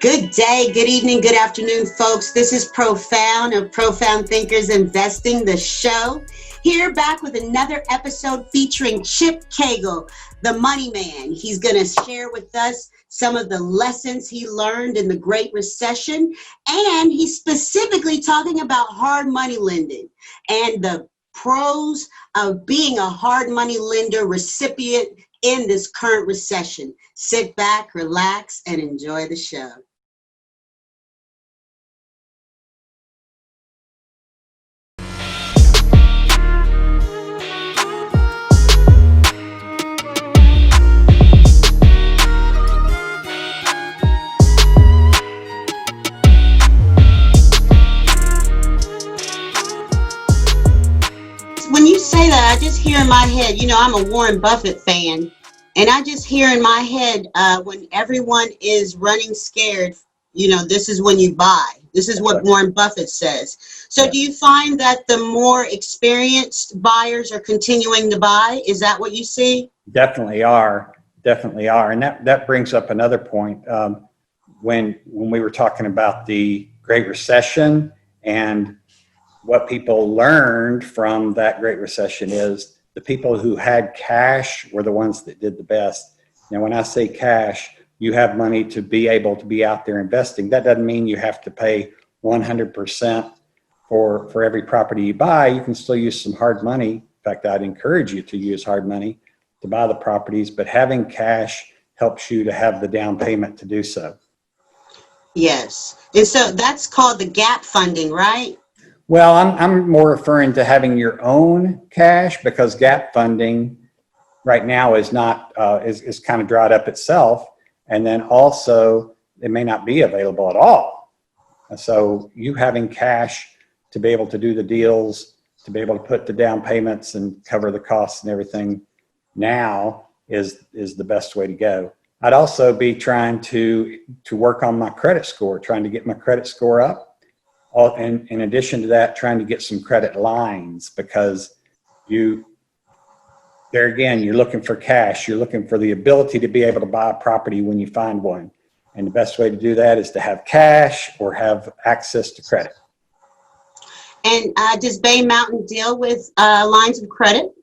Good day, good evening, good afternoon, folks. This is Profound of Profound Thinkers Investing, the show. Here back with another episode featuring Chip Cagle, the money man. He's going to share with us some of the lessons he learned in the Great Recession. And he's specifically talking about hard money lending and the pros of being a hard money lender recipient in this current recession. Sit back, relax, and enjoy the show. When you say that, I just hear in my head, I'm a Warren Buffett fan, and I just hear in my head when everyone is running scared, this is when you buy. This is what Warren Buffett says. So do you find that the more experienced buyers are continuing to buy? Is that what you see? Definitely are. And that brings up another point. When we were talking about the Great Recession and what people learned from that Great Recession is the people who had cash were the ones that did the best. Now, when I say cash, you have money to be able to be out there investing. That doesn't mean you have to pay 100% for every property you buy. You can still use some hard money. In fact, I'd encourage you to use hard money to buy the properties, but having cash helps you to have the down payment to do so. Yes. And so that's called the gap funding, right? Well, I'm more referring to having your own cash, because gap funding right now is not is kind of dried up itself, and then also it may not be available at all. So you having cash to be able to do the deals, to be able to put the down payments and cover the costs and everything now is the best way to go. I'd also be trying to work on my credit score, trying to get my credit score up. And in addition to that, trying to get some credit lines, because you're looking for cash. You're looking for the ability to be able to buy a property when you find one. And the best way to do that is to have cash or have access to credit. And does Bay Mountain deal with lines of credit?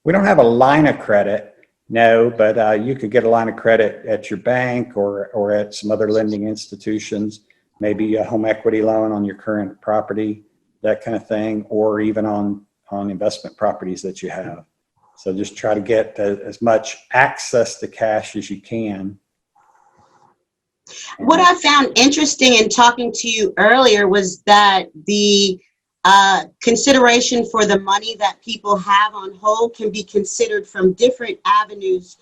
We don't have a line of credit, no, but you could get a line of credit at your bank or at some other lending institutions. Maybe a home equity loan on your current property, that kind of thing, or even on investment properties that you have. So just try to get as much access to cash as you can. What I found interesting in talking to you earlier was that the consideration for the money that people have on hold can be considered from different avenues,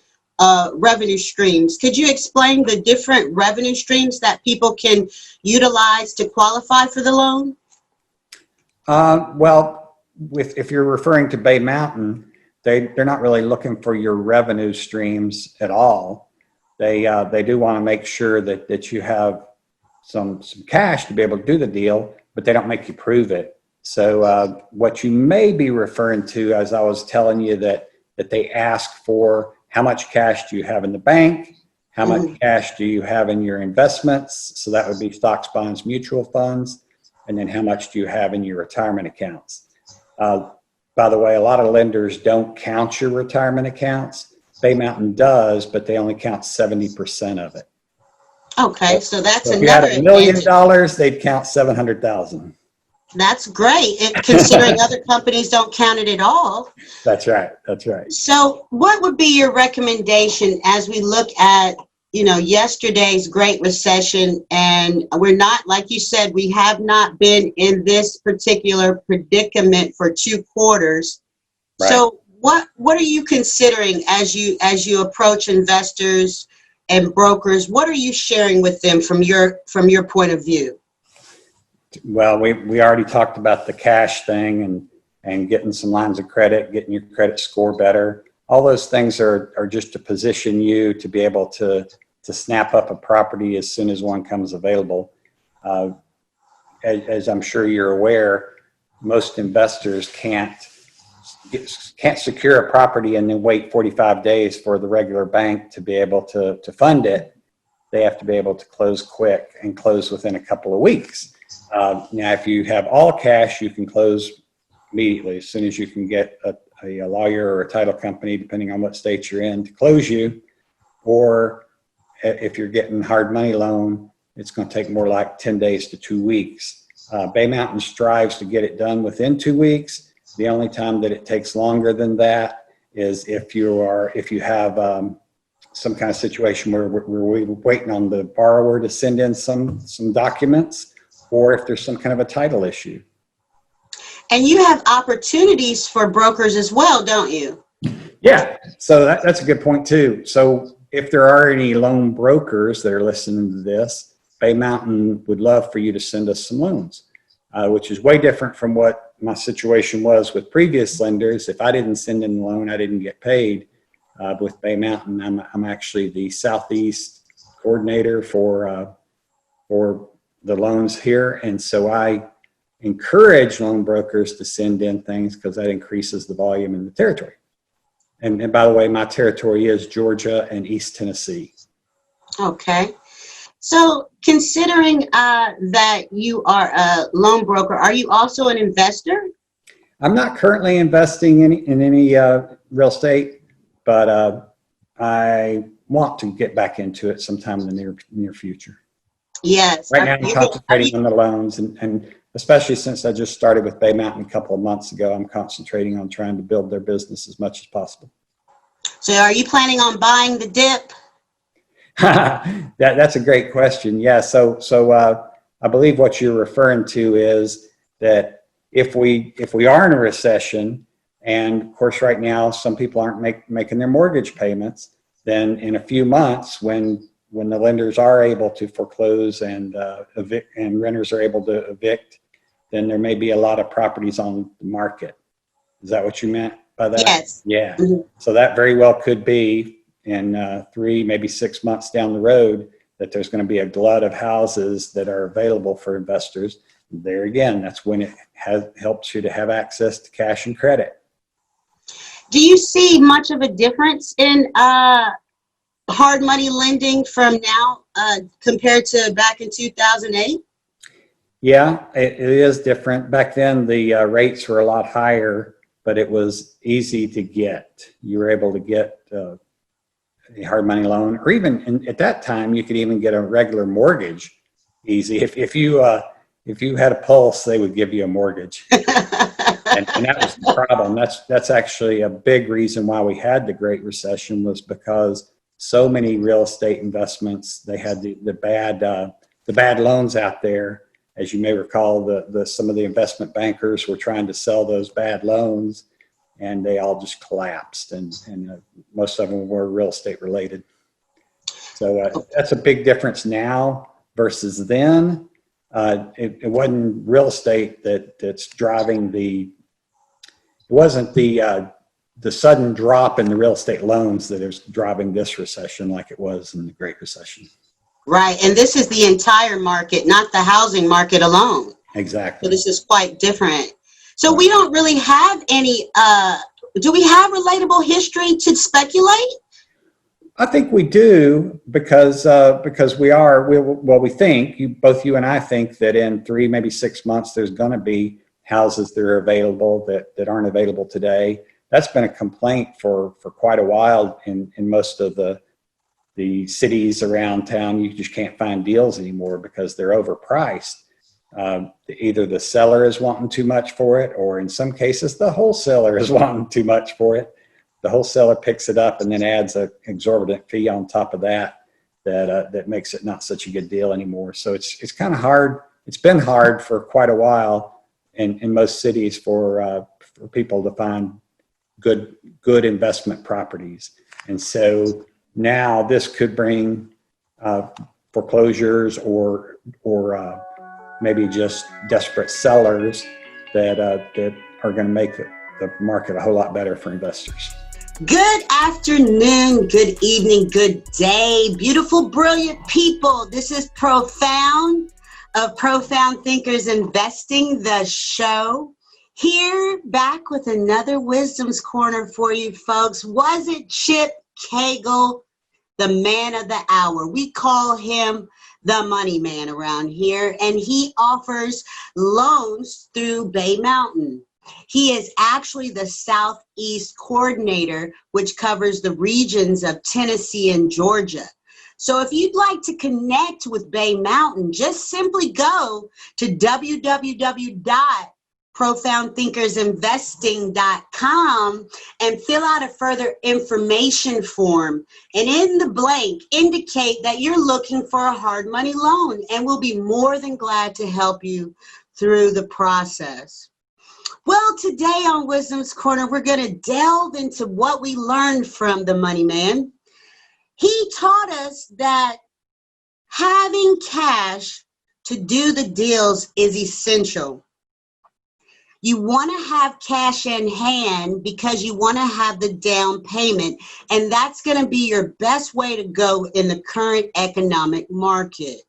revenue streams. Could you explain the different revenue streams that people can utilize to qualify for the loan? Well, if you're referring to Bay Mountain, they're not really looking for your revenue streams at all. They do want to make sure that you have some cash to be able to do the deal, but they don't make you prove it. So what you may be referring to, as I was telling you, that they ask for, how much cash do you have in the bank? How much cash do you have in your investments? So that would be stocks, bonds, mutual funds. And then how much do you have in your retirement accounts? By the way, a lot of lenders don't count your retirement accounts. Bay Mountain does, but they only count 70% of it. Okay, so that's so if another you had $1 million, they'd count 700,000. That's great, considering other companies don't count it at all. That's right. So what would be your recommendation as we look at, yesterday's Great Recession? And we're not, like you said, we have not been in this particular predicament for 2 quarters. Right. So what are you considering as you approach investors and brokers? What are you sharing with them from your point of view? Well, we already talked about the cash thing and getting some lines of credit, getting your credit score better. All those things are just to position you to be able to snap up a property as soon as one comes available. As I'm sure you're aware, most investors can't secure a property and then wait 45 days for the regular bank to be able to fund it. they have to be able to close quick and close within a couple of weeks. Now, if you have all cash, you can close immediately as soon as you can get a lawyer or a title company, depending on what state you're in, to close you. Or if you're getting hard money loan, it's going to take more like 10 days to 2 weeks. Bay Mountain strives to get it done within 2 weeks. The only time that it takes longer than that is if you have some kind of situation where we're waiting on the borrower to send in some documents, or if there's some kind of a title issue. And you have opportunities for brokers as well, don't you? Yeah, so that's a good point too. So if there are any loan brokers that are listening to this, Bay Mountain would love for you to send us some loans, which is way different from what my situation was with previous lenders. If I didn't send in the loan, I didn't get paid. With Bay Mountain, I'm actually the Southeast coordinator for the loans here, and so I encourage loan brokers to send in things because that increases the volume in the territory. And by the way, my territory is Georgia and East Tennessee. Okay. So considering that you are a loan broker, are you also an investor? I'm not currently investing in any real estate, but I want to get back into it sometime in the near future. Yes. Right now I'm concentrating on the loans, and especially since I just started with Bay Mountain a couple of months ago, I'm concentrating on trying to build their business as much as possible. So are you planning on buying the dip? That's a great question. Yeah. So I believe what you're referring to is that if we are in a recession, and of course right now some people aren't making their mortgage payments, then in a few months when the lenders are able to foreclose and evict, and renters are able to evict, then there may be a lot of properties on the market. Is that what you meant by that? Yes. Yeah. Mm-hmm. So that very well could be in 3, maybe 6 months down the road that there's going to be a glut of houses that are available for investors. There again, that's when it helps you to have access to cash and credit. Do you see much of a difference in hard money lending from now compared to back in 2008? Yeah, it is different. Back then, the rates were a lot higher, but it was easy to get. You were able to get a hard money loan, or even at that time, you could even get a regular mortgage easy. If you had a pulse, they would give you a mortgage. And that was the problem. That's actually a big reason why we had the Great Recession, was because so many real estate investments, they had the bad loans out there. As you may recall, some of the investment bankers were trying to sell those bad loans, and they all just collapsed, and most of them were real estate related. So that's a big difference now versus then. It wasn't real estate that's driving it wasn't the sudden drop in the real estate loans that is driving this recession like it was in the Great Recession. Right. And this is the entire market, not the housing market alone. Exactly. So this is quite different. So we don't really have any, do we have relatable history to speculate? I think we do because we think, both you and I think that in 3, maybe 6 months, there's going to be houses that are available that aren't available today. That's been a complaint for quite a while in most of the cities around town. You just can't find deals anymore because they're overpriced. Either the seller is wanting too much for it, or in some cases, the wholesaler is wanting too much for it. The wholesaler picks it up and then adds an exorbitant fee on top of that makes it not such a good deal anymore. So it's kind of hard. It's been hard for quite a while in most cities for people to find good investment properties. And so now this could bring foreclosures or maybe just desperate sellers that are going to make the market a whole lot better for investors. Good afternoon, good evening, good day, beautiful, brilliant people. This is Profound of Profound Thinkers Investing, the show. Here, back with another Wisdom's Corner for you folks. Was it Chip Cagle the man of the hour. We call him the money man around here, and he offers loans through Bay Mountain. He is actually the Southeast coordinator, which covers the regions of Tennessee and Georgia. So if you'd like to connect with Bay Mountain, just simply go to www.profoundthinkersinvesting.com and fill out a further information form. And in the blank, indicate that you're looking for a hard money loan, and we'll be more than glad to help you through the process. Well, today on Wisdom's Corner, we're going to delve into what we learned from the money man. He taught us that having cash to do the deals is essential. You want to have cash in hand because you want to have the down payment, and that's going to be your best way to go in the current economic market.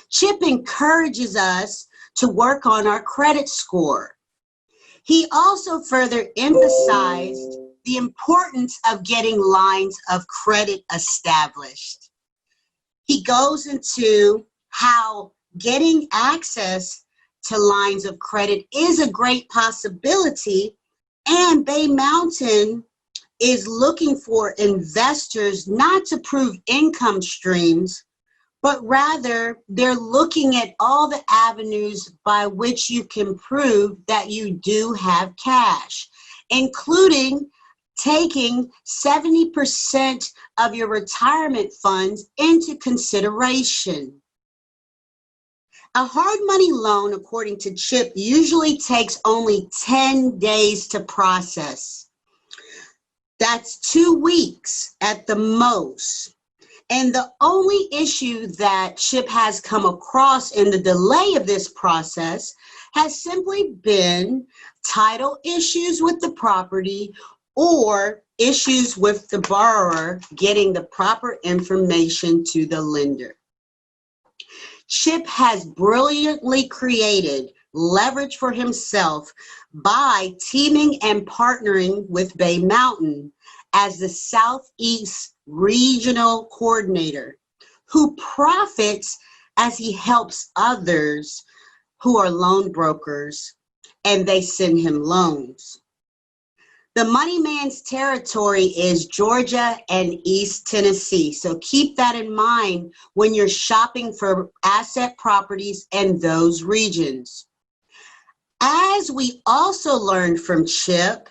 Chip encourages us to work on our credit score. He also further emphasized the importance of getting lines of credit established. He goes into how getting access to lines of credit is a great possibility, and Bay Mountain is looking for investors not to prove income streams, but rather they're looking at all the avenues by which you can prove that you do have cash, including taking 70% of your retirement funds into consideration. A hard money loan, according to Chip, usually takes only 10 days to process. That's 2 weeks at the most. And the only issue that Chip has come across in the delay of this process has simply been title issues with the property or issues with the borrower getting the proper information to the lender. Chip has brilliantly created leverage for himself by teaming and partnering with Bay Mountain as the Southeast Regional Coordinator, who profits as he helps others who are loan brokers and they send him loans. The money man's territory is Georgia and East Tennessee, so keep that in mind when you're shopping for asset properties in those regions. As we also learned from Chip,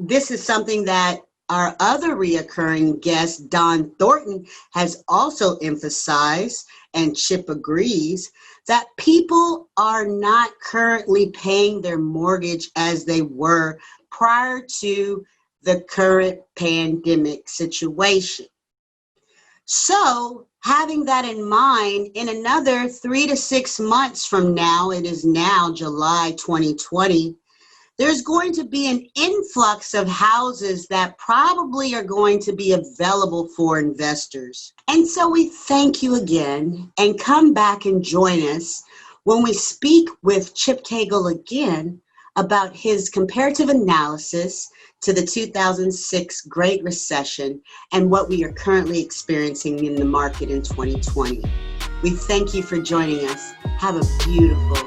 this is something that our other reoccurring guest, Don Thornton, has also emphasized, and Chip agrees, that people are not currently paying their mortgage as they were prior to the current pandemic situation. So, having that in mind, in another 3 to 6 months from now, it is now July 2020, there's going to be an influx of houses that probably are going to be available for investors. And so we thank you again, and come back and join us when we speak with Chip Cagle again about his comparative analysis to the 2006 Great Recession and what we are currently experiencing in the market in 2020. We thank you for joining us. Have a beautiful